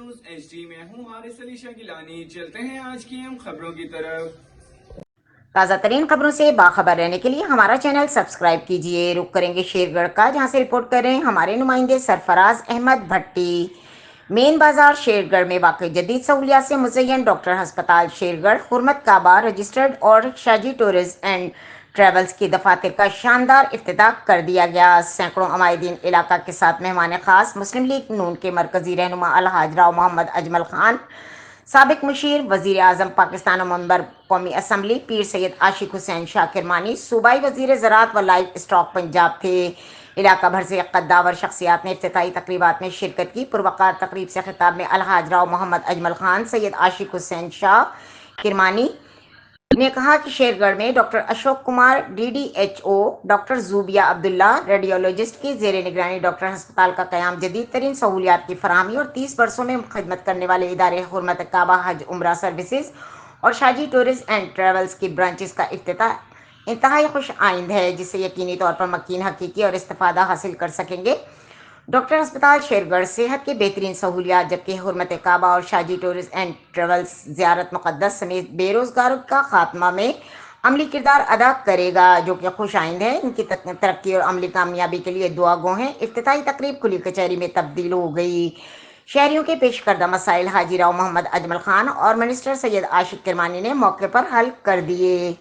News H D میں ہوں حارث علی شاہ گیلانی۔ چلتے ہیں آج کی اہم خبروں کی طرف۔ تازہ ترین خبروں سے باخبر رہنے کے لیے ہمارا چینل سبسکرائب کیجیے۔ رخ کریں گے شیر گڑھ کا، جہاں سے رپورٹ کر رہے ہیں ہمارے نمائندے سرفراز احمد بھٹی۔ مین بازار شیر گڑھ میں واقع جدید سہولیات سے مزین ڈاکٹر ہسپتال شیر گڑھ، حرمت کعبہ رجسٹرڈ اور شاجی ٹورز اینڈ ٹریولز کی دفاتر کا شاندار افتتاح کر دیا گیا۔ سینکڑوں عمائدین علاقہ کے ساتھ مہمان خاص مسلم لیگ نون کے مرکزی رہنما الحاج راؤ محمد اجمل خان، سابق مشیر وزیر اعظم پاکستان و ممبر قومی اسمبلی پیر سید عاشق حسین شاہ کرمانی، صوبائی وزیر زراعت و لائف اسٹاک پنجاب تھے۔ علاقہ بھر سے قداور شخصیات نے افتتاحی تقریبات میں شرکت کی۔ پروقار تقریب سے خطاب میں الحاج راؤ محمد اجمل خان سید عاشق حسین شاہ کرمانی نے کہا کہ شیر گڑھ میں doctor Ashok Kumar D D H O, doctor Zubia Abdullah radiologist کے زیر نگرانی ڈاکٹر ہسپتال کا قیام جدید ترین سہولیات کی فراہمی اور 30 برسوں میں خدمت کرنے والے ادارے حرمت کعبہ حج عمرہ سروسز اور شاجی ٹورز اینڈ ٹریولز کی برانچز کا افتتاح انتہائی خوش آئند ہے، جس سے یقینی طور پر مکین حقیقی اور استفادہ حاصل کر سکیں گے۔ ڈاکٹر ہسپتال شیر گڑھ صحت کے بہترین سہولیات، جبکہ حرمت کعبہ اور شاجی ٹورز اینڈ ٹریولز زیارت مقدس سمیت بے روزگاری کا خاتمہ میں عملی کردار ادا کرے گا، جو کہ خوش آئند ہے۔ ان کی ترقی اور عملی کامیابی کے لیے دعا گو ہیں۔ افتتاحی تقریب کھلی کچہری میں تبدیل ہو گئی۔ شہریوں کے پیش کردہ مسائل حاجی راؤ محمد اجمل خان اور منسٹر سید عاشق کرمانی نے موقع پر حل کر دیے۔